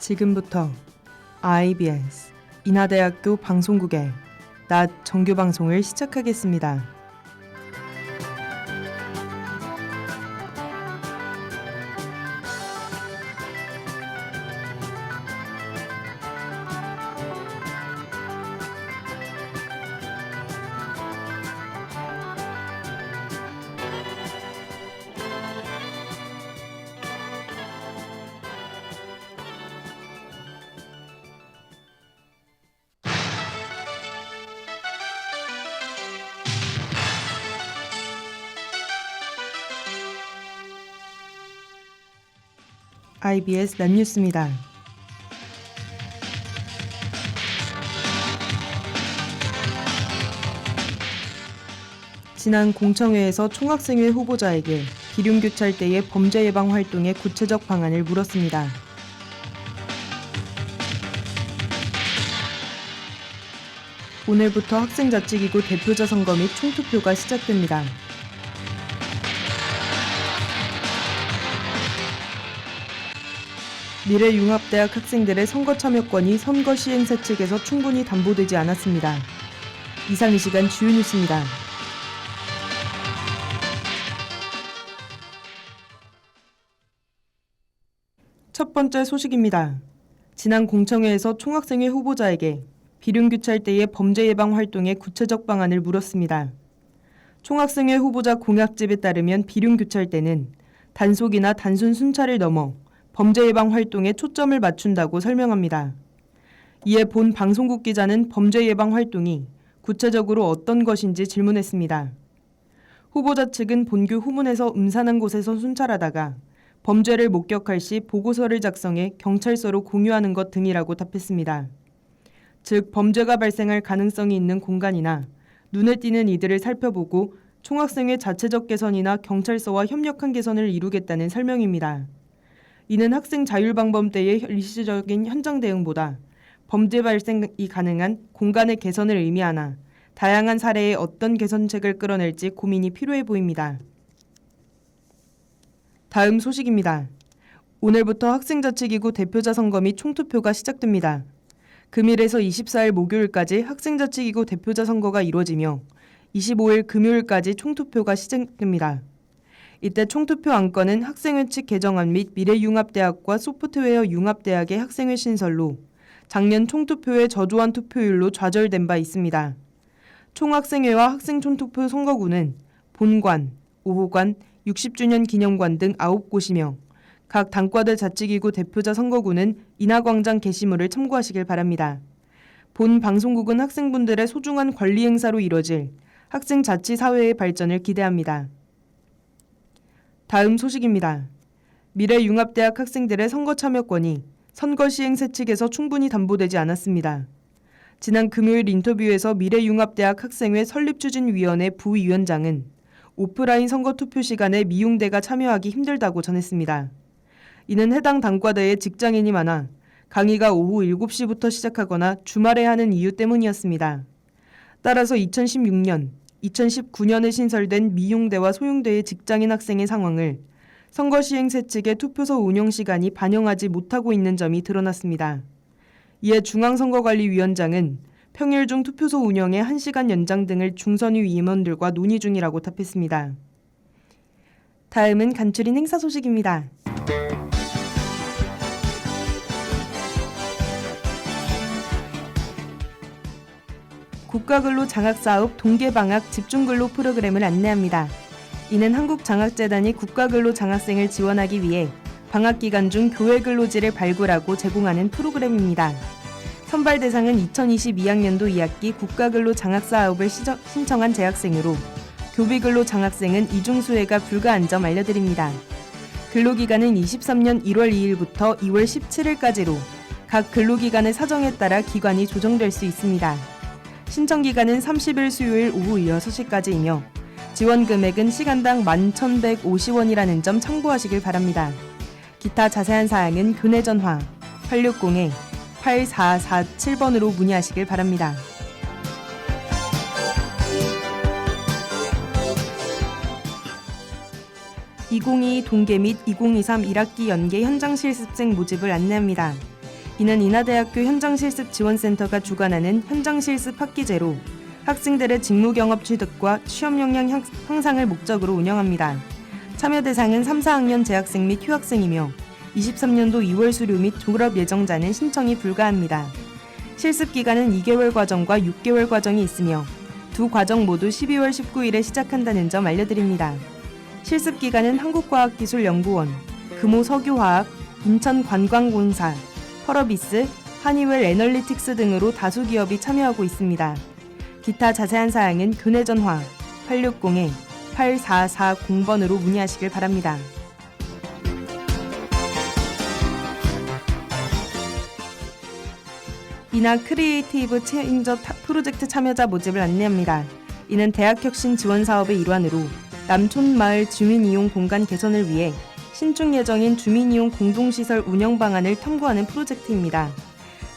지금부터 IBS 인하대학교 방송국의 낮 정규 방송을 시작하겠습니다. IBS 낮 뉴스입니다. 지난 공청회에서 총학생회 후보자에게 기륜교찰대의 범죄 예방 활동의 구체적 방안을 물었습니다. 오늘부터 학생자치기구 대표자 선거 및 총투표가 시작됩니다. 미래융합대학 학생들의 선거 참여권이 선거 시행사 측에서 충분히 담보되지 않았습니다. 이상 이 시간 주요 뉴스입니다. 첫 번째 소식입니다. 지난 공청회에서 총학생회 후보자에게 비륜교찰대의 범죄 예방 활동의 구체적 방안을 물었습니다. 총학생회 후보자 공약집에 따르면 비륜교찰대는 단속이나 단순 순찰을 넘어 범죄 예방 활동에 초점을 맞춘다고 설명합니다. 이에 본 방송국 기자는 범죄 예방 활동이 구체적으로 어떤 것인지 질문했습니다. 후보자 측은 본교 후문에서 음산한 곳에서 순찰하다가 범죄를 목격할 시 보고서를 작성해 경찰서로 공유하는 것 등이라고 답했습니다. 즉 범죄가 발생할 가능성이 있는 공간이나 눈에 띄는 이들을 살펴보고 총학생회 자체적 개선이나 경찰서와 협력한 개선을 이루겠다는 설명입니다. 이는 학생 자율방범대의 일시적인 현장 대응보다 범죄 발생이 가능한 공간의 개선을 의미하나 다양한 사례에 어떤 개선책을 끌어낼지 고민이 필요해 보입니다. 다음 소식입니다. 오늘부터 학생자치기구 대표자 선거 및 총투표가 시작됩니다. 금일에서 24일 목요일까지 학생자치기구 대표자 선거가 이루어지며 25일 금요일까지 총투표가 시작됩니다. 이때 총투표 안건은 학생회 측 개정안 및 미래융합대학과 소프트웨어 융합대학의 학생회 신설로 작년 총투표의 저조한 투표율로 좌절된 바 있습니다. 총학생회와 학생총투표 선거구는 본관, 5호관, 60주년 기념관 등 9곳이며 각 단과대 자치기구 대표자 선거구는 인하광장 게시물을 참고하시길 바랍니다. 본 방송국은 학생분들의 소중한 권리 행사로 이뤄질 학생자치사회의 발전을 기대합니다. 다음 소식입니다. 미래융합대학 학생들의 선거 참여권이 선거 시행사 측에서 충분히 담보되지 않았습니다. 지난 금요일 인터뷰에서 미래융합대학 학생회 설립추진위원회 부위원장은 오프라인 선거 투표 시간에 미용대가 참여하기 힘들다고 전했습니다. 이는 해당 단과대에 직장인이 많아 강의가 오후 7시부터 시작하거나 주말에 하는 이유 때문이었습니다. 따라서 2016년, 2019년에 신설된 미용대와 소용대의 직장인 학생의 상황을 선거 시행사 측의 투표소 운영 시간이 반영하지 못하고 있는 점이 드러났습니다. 이에 중앙선거관리위원장은 평일 중 투표소 운영에 1시간 연장 등을 중선위 임원들과 논의 중이라고 답했습니다. 다음은 간추린 행사 소식입니다. 국가근로 장학사업 동계방학 집중근로 프로그램을 안내합니다. 이는 한국장학재단이 국가근로 장학생을 지원하기 위해 방학 기간 중 교회 근로지를 발굴하고 제공하는 프로그램입니다. 선발 대상은 2022학년도 2학기 국가근로 장학사업을 신청한 재학생으로 교비근로 장학생은 이중수혜가 불가한 점 알려드립니다. 근로기간은 23년 1월 2일부터 2월 17일까지로 각 근로기간의 사정에 따라 기간이 조정될 수 있습니다. 신청기간은 30일 수요일 오후 6시까지이며 지원 금액은 시간당 11,150원이라는 점 참고하시길 바랍니다. 기타 자세한 사항은 교내 전화 860-8447번으로 문의하시길 바랍니다. 2022 동계 및 2023 1학기 연계 현장 실습생 모집을 안내합니다. 이는 인하대학교 현장실습지원센터가 주관하는 현장실습 학기제로 학생들의 직무경험 취득과 취업 역량 향상을 목적으로 운영합니다. 참여 대상은 3, 4학년 재학생 및 휴학생이며 23년도 2월 수료 및 졸업 예정자는 신청이 불가합니다. 실습 기간은 2개월 과정과 6개월 과정이 있으며 두 과정 모두 12월 19일에 시작한다는 점 알려드립니다. 실습 기간은 한국과학기술연구원, 금호석유화학, 인천관광공사, 펄어비스, 하니웰 애널리틱스 등으로 다수 기업이 참여하고 있습니다. 기타 자세한 사항은 교내 전화 860-8440번으로 문의하시길 바랍니다. 이나 크리에이티브 체인저 프로젝트 참여자 모집을 안내합니다. 이는 대학혁신 지원 사업의 일환으로 남촌마을 주민이용 공간 개선을 위해 신축 예정인 주민이용 공동시설 운영 방안을 탐구하는 프로젝트입니다.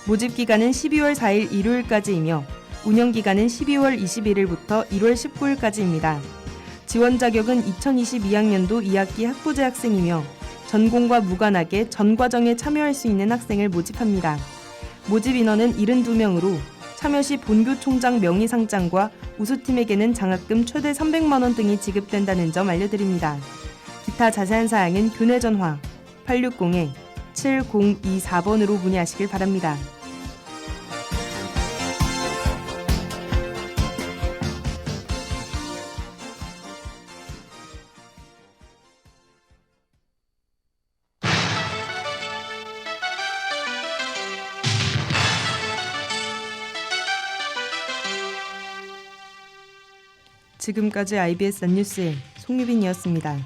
모집 기간은 12월 4일 일요일까지이며 운영 기간은 12월 21일부터 1월 19일까지입니다. 지원 자격은 2022학년도 2학기 학부제 학생이며 전공과 무관하게 전 과정에 참여할 수 있는 학생을 모집합니다. 모집 인원은 72명으로 참여 시 본교 총장 명의상장과 우수팀에게는 장학금 최대 300만 원 등이 지급된다는 점 알려드립니다. 기타 자세한 사항은 교내 전화 860-7024번으로 문의하시길 바랍니다. 지금까지 IBS 안뉴스의 송유빈이었습니다.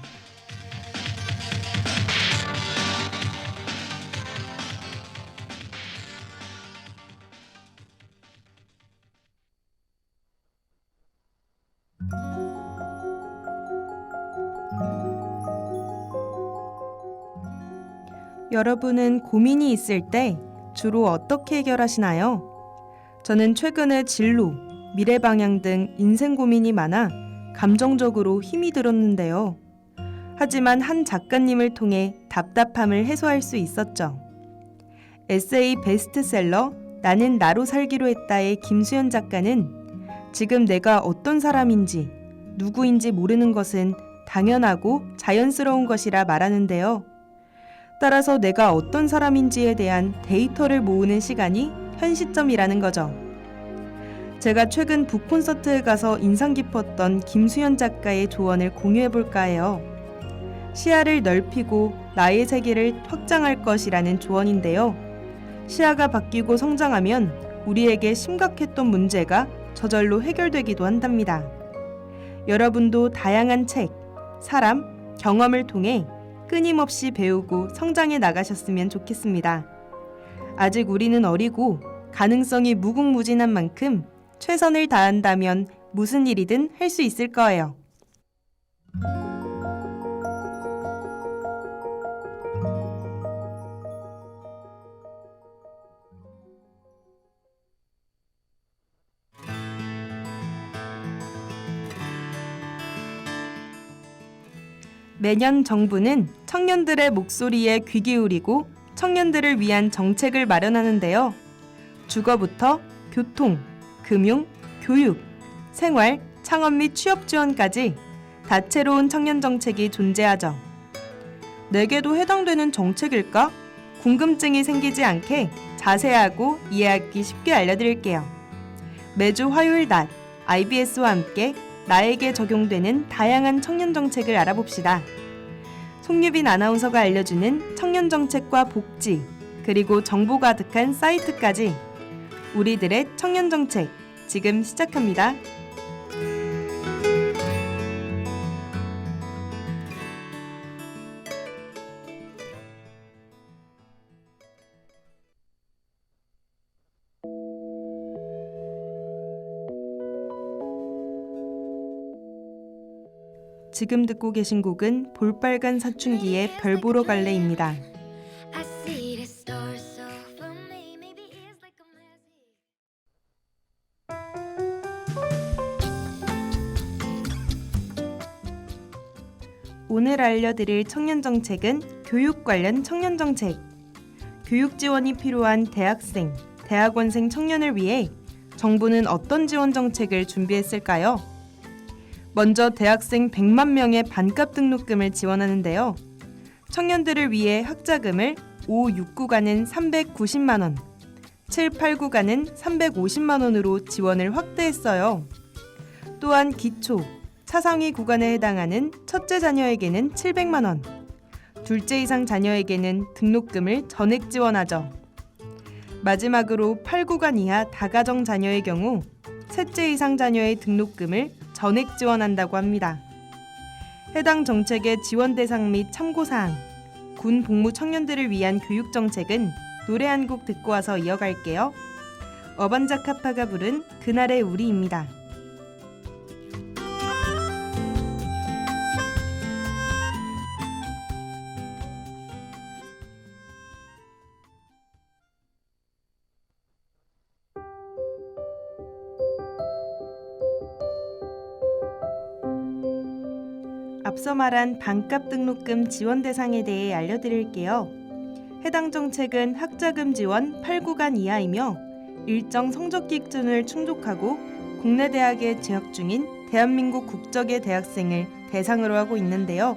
여러분은 고민이 있을 때 주로 어떻게 해결하시나요? 저는 최근에 진로, 미래 방향 등 인생 고민이 많아 감정적으로 힘이 들었는데요. 하지만 한 작가님을 통해 답답함을 해소할 수 있었죠. 에세이 베스트셀러 나는 나로 살기로 했다의 김수연 작가는 지금 내가 어떤 사람인지, 누구인지 모르는 것은 당연하고 자연스러운 것이라 말하는데요. 따라서 내가 어떤 사람인지에 대한 데이터를 모으는 시간이 현 시점이라는 거죠. 제가 최근 북콘서트에 가서 인상 깊었던 김수연 작가의 조언을 공유해볼까 해요. 시야를 넓히고 나의 세계를 확장할 것이라는 조언인데요. 시야가 바뀌고 성장하면 우리에게 심각했던 문제가 저절로 해결되기도 한답니다. 여러분도 다양한 책, 사람, 경험을 통해 끊임없이 배우고 성장해 나가셨으면 좋겠습니다. 아직 우리는 어리고 가능성이 무궁무진한 만큼 최선을 다한다면 무슨 일이든 할 수 있을 거예요. 매년 정부는 청년들의 목소리에 귀 기울이고 청년들을 위한 정책을 마련하는데요. 주거부터 교통, 금융, 교육, 생활, 창업 및 취업 지원까지 다채로운 청년 정책이 존재하죠. 내게도 해당되는 정책일까? 궁금증이 생기지 않게 자세하고 이해하기 쉽게 알려드릴게요. 매주 화요일 낮 IBS와 함께 나에게 적용되는 다양한 청년 정책을 알아봅시다. 송유빈 아나운서가 알려주는 청년 정책과 복지, 그리고 정보 가득한 사이트까지 우리들의 청년 정책, 지금 시작합니다. 지금 듣고 계신 곡은 볼빨간 사춘기의 별 보러 갈래입니다. 오늘 알려드릴 청년정책은 교육 관련 청년정책. 교육 지원이 필요한 대학생, 대학원생 청년을 위해 정부는 어떤 지원 정책을 준비했을까요? 먼저 대학생 100만 명의 반값 등록금을 지원하는데요. 청년들을 위해 학자금을 5, 6구간은 390만 원, 7, 8구간은 350만 원으로 지원을 확대했어요. 또한 기초, 차상위 구간에 해당하는 첫째 자녀에게는 700만 원, 둘째 이상 자녀에게는 등록금을 전액 지원하죠. 마지막으로 8구간 이하 다가정 자녀의 경우 셋째 이상 자녀의 등록금을 전액 지원한다고 합니다. 해당 정책의 지원 대상 및 참고사항, 군 복무 청년들을 위한 교육 정책은 노래 한 곡 듣고 와서 이어갈게요. 어반자카파가 부른 그날의 우리입니다. 앞서 말한 반값 등록금 지원 대상에 대해 알려드릴게요. 해당 정책은 학자금 지원 8구간 이하이며 일정 성적 기준을 충족하고 국내 대학에 재학 중인 대한민국 국적의 대학생을 대상으로 하고 있는데요.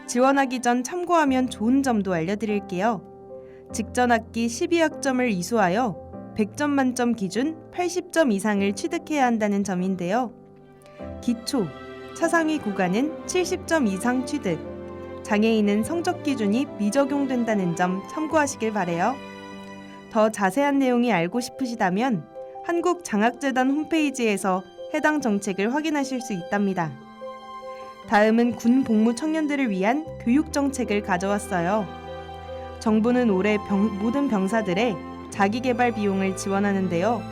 지원하기 전 참고하면 좋은 점도 알려드릴게요. 직전 학기 12학점을 이수하여 100점 만점 기준 80점 이상을 취득해야 한다는 점인데요. 기초, 차상위 구간은 70점 이상 취득, 장애인은 성적 기준이 미적용된다는 점 참고하시길 바래요. 더 자세한 내용이 알고 싶으시다면 한국장학재단 홈페이지에서 해당 정책을 확인하실 수 있답니다. 다음은 군 복무 청년들을 위한 교육 정책을 가져왔어요. 정부는 올해 모든 병사들의 자기개발 비용을 지원하는데요.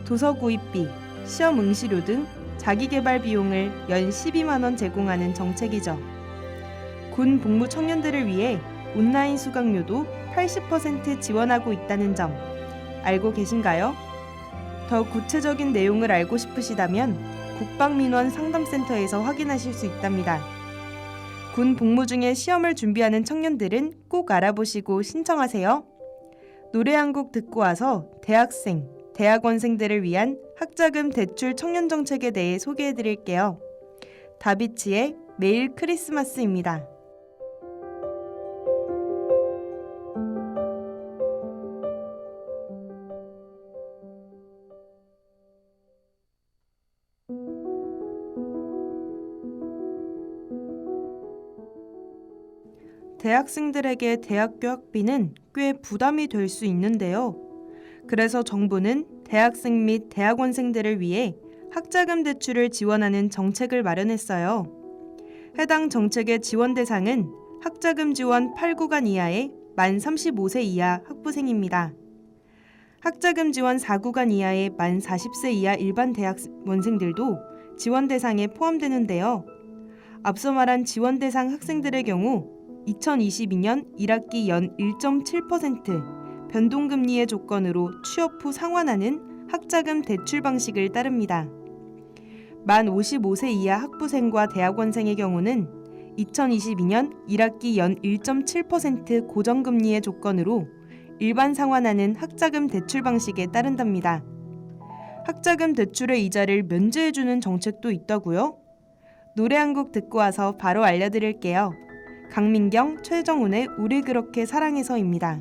도서 구입비, 시험 응시료 등 자기개발 비용을 연 12만 원 제공하는 정책이죠. 군 복무 청년들을 위해 온라인 수강료도 80% 지원하고 있다는 점 알고 계신가요? 더 구체적인 내용을 알고 싶으시다면 국방민원 상담센터에서 확인하실 수 있답니다. 군 복무 중에 시험을 준비하는 청년들은 꼭 알아보시고 신청하세요. 노래 한 곡 듣고 와서 대학생, 대학원생들을 위한 학자금 대출 청년 정책에 대해 소개해드릴게요. 다비치의 매일 크리스마스입니다. 대학생들에게 대학교 학비는 꽤 부담이 될 수 있는데요. 그래서 정부는 대학생 및 대학원생들을 위해 학자금 대출을 지원하는 정책을 마련했어요. 해당 정책의 지원 대상은 학자금 지원 8구간 이하의 만 35세 이하 학부생입니다. 학자금 지원 4구간 이하의 만 40세 이하 일반 대학원생들도 지원 대상에 포함되는데요. 앞서 말한 지원 대상 학생들의 경우 2022년 1학기 연 1.7% 변동금리의 조건으로 취업 후 상환하는 학자금 대출 방식을 따릅니다. 만 55세 이하 학부생과 대학원생의 경우는 2022년 1학기 연 1.7% 고정금리의 조건으로 일반 상환하는 학자금 대출 방식에 따른답니다. 학자금 대출의 이자를 면제해주는 정책도 있다고요? 노래 한 곡 듣고 와서 바로 알려드릴게요. 강민경, 최정훈의 우리 그렇게 사랑해서입니다.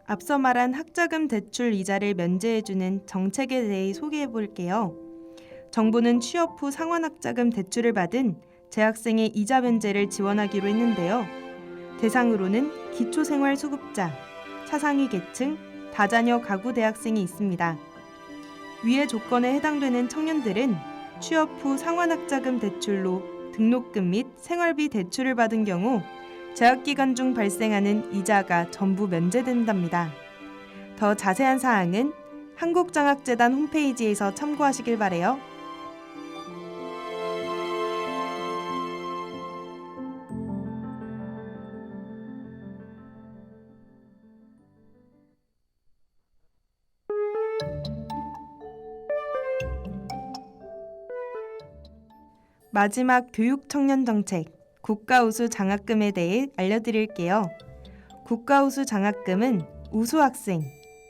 앞서 말한 학자금 대출 이자를 면제해주는 정책에 대해 소개해볼게요. 정부는 취업 후 상환학자금 대출을 받은 재학생의 이자 면제를 지원하기로 했는데요. 대상으로는 기초생활수급자, 차상위 계층, 다자녀 가구 대학생이 있습니다. 위의 조건에 해당되는 청년들은 취업 후 상환학자금 대출로 등록금 및 생활비 대출을 받은 경우 재학기간 중 발생하는 이자가 전부 면제된답니다. 더 자세한 사항은 한국장학재단 홈페이지에서 참고하시길 바래요. 마지막 교육 청년 정책, 국가우수 장학금에 대해 알려드릴게요. 국가우수 장학금은 우수 학생,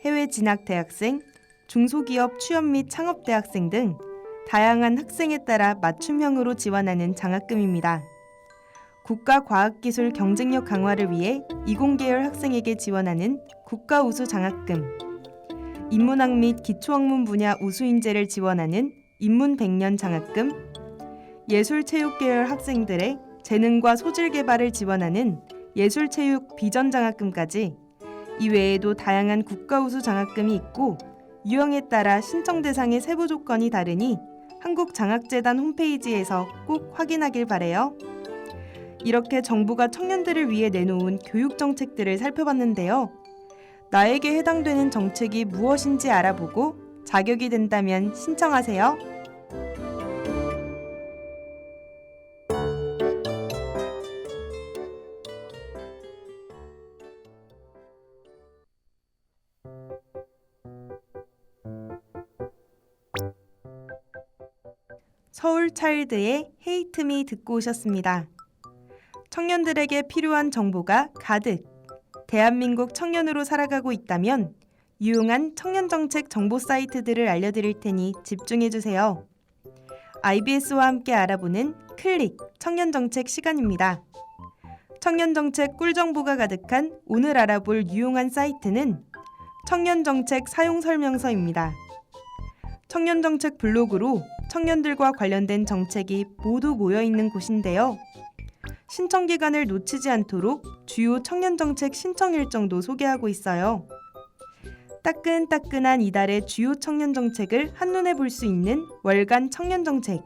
해외 진학 대학생, 중소기업 취업 및 창업 대학생 등 다양한 학생에 따라 맞춤형으로 지원하는 장학금입니다. 국가 과학기술 경쟁력 강화를 위해 이공계열 학생에게 지원하는 국가우수 장학금, 인문학 및 기초학문 분야 우수 인재를 지원하는 인문백년 장학금, 예술체육계열 학생들의 재능과 소질 개발을 지원하는 예술체육 비전 장학금까지 이외에도 다양한 국가우수 장학금이 있고 유형에 따라 신청 대상의 세부 조건이 다르니 한국장학재단 홈페이지에서 꼭 확인하길 바라요. 이렇게 정부가 청년들을 위해 내놓은 교육 정책들을 살펴봤는데요. 나에게 해당되는 정책이 무엇인지 알아보고 자격이 된다면 신청하세요. 서울차일드의 헤이트미 듣고 오셨습니다. 청년들에게 필요한 정보가 가득, 대한민국 청년으로 살아가고 있다면 유용한 청년정책 정보 사이트들을 알려드릴 테니 집중해주세요. IBS와 함께 알아보는 클릭 청년정책 시간입니다. 청년정책 꿀정보가 가득한 오늘 알아볼 유용한 사이트는 청년정책 사용설명서입니다. 청년정책 블로그로 청년들과 관련된 정책이 모두 모여있는 곳인데요. 신청 기간을 놓치지 않도록 주요 청년정책 신청 일정도 소개하고 있어요. 따끈따끈한 이달의 주요 청년정책을 한눈에 볼 수 있는 월간 청년정책.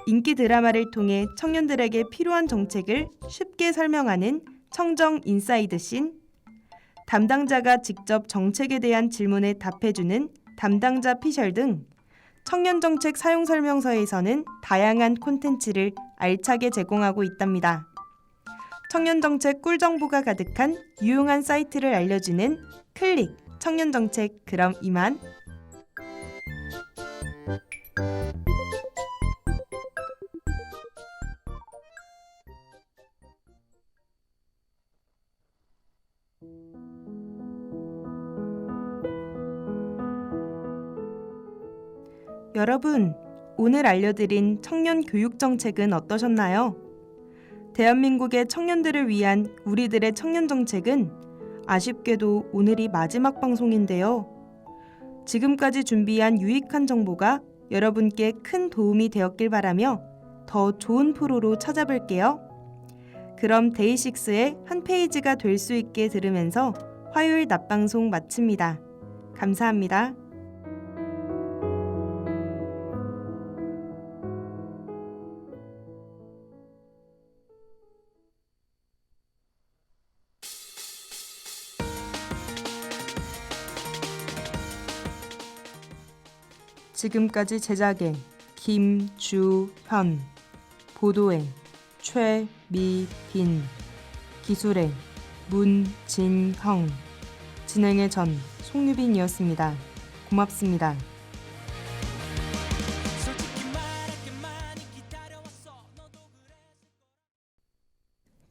인기 드라마를 통해 청년들에게 필요한 정책을 쉽게 설명하는 청정 인사이드 씬. 담당자가 직접 정책에 대한 질문에 답해주는 담당자 피셜 등 청년정책 사용설명서에서는 다양한 콘텐츠를 알차게 제공하고 있답니다. 청년정책 꿀정보가 가득한 유용한 사이트를 알려주는 클릭 청년정책, 그럼 이만. 여러분, 오늘 알려드린 청년 교육 정책은 어떠셨나요? 대한민국의 청년들을 위한 우리들의 청년 정책은 아쉽게도 오늘이 마지막 방송인데요. 지금까지 준비한 유익한 정보가 여러분께 큰 도움이 되었길 바라며 더 좋은 프로로 찾아뵐게요. 그럼 데이식스의 한 페이지가 될 수 있게 들으면서 화요일 낮방송 마칩니다. 감사합니다. 지금까지 제작의 김주현, 보도의 최미빈, 기술의 문진형, 진행의 전 송유빈이었습니다. 고맙습니다.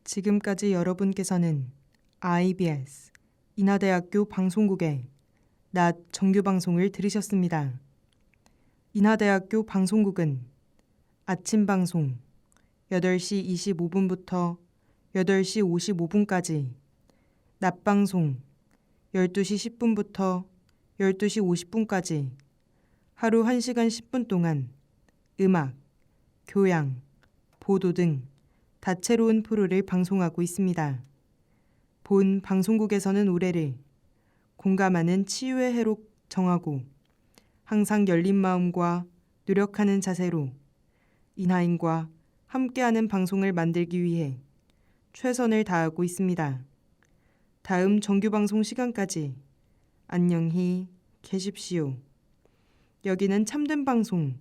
지금까지 여러분께서는 IBS 인하대학교 방송국의 낮 정규 방송을 들으셨습니다. 인하대학교 방송국은 아침 방송 8시 25분부터 8시 55분까지, 낮 방송 12시 10분부터 12시 50분까지 하루 1시간 10분 동안 음악, 교양, 보도 등 다채로운 프로를 방송하고 있습니다. 본 방송국에서는 올해를 공감하는 치유의 해로 정하고 항상 열린 마음과 노력하는 자세로 인하인과 함께하는 방송을 만들기 위해 최선을 다하고 있습니다. 다음 정규방송 시간까지 안녕히 계십시오. 여기는 참된 방송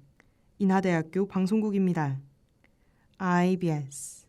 인하대학교 방송국입니다. IBS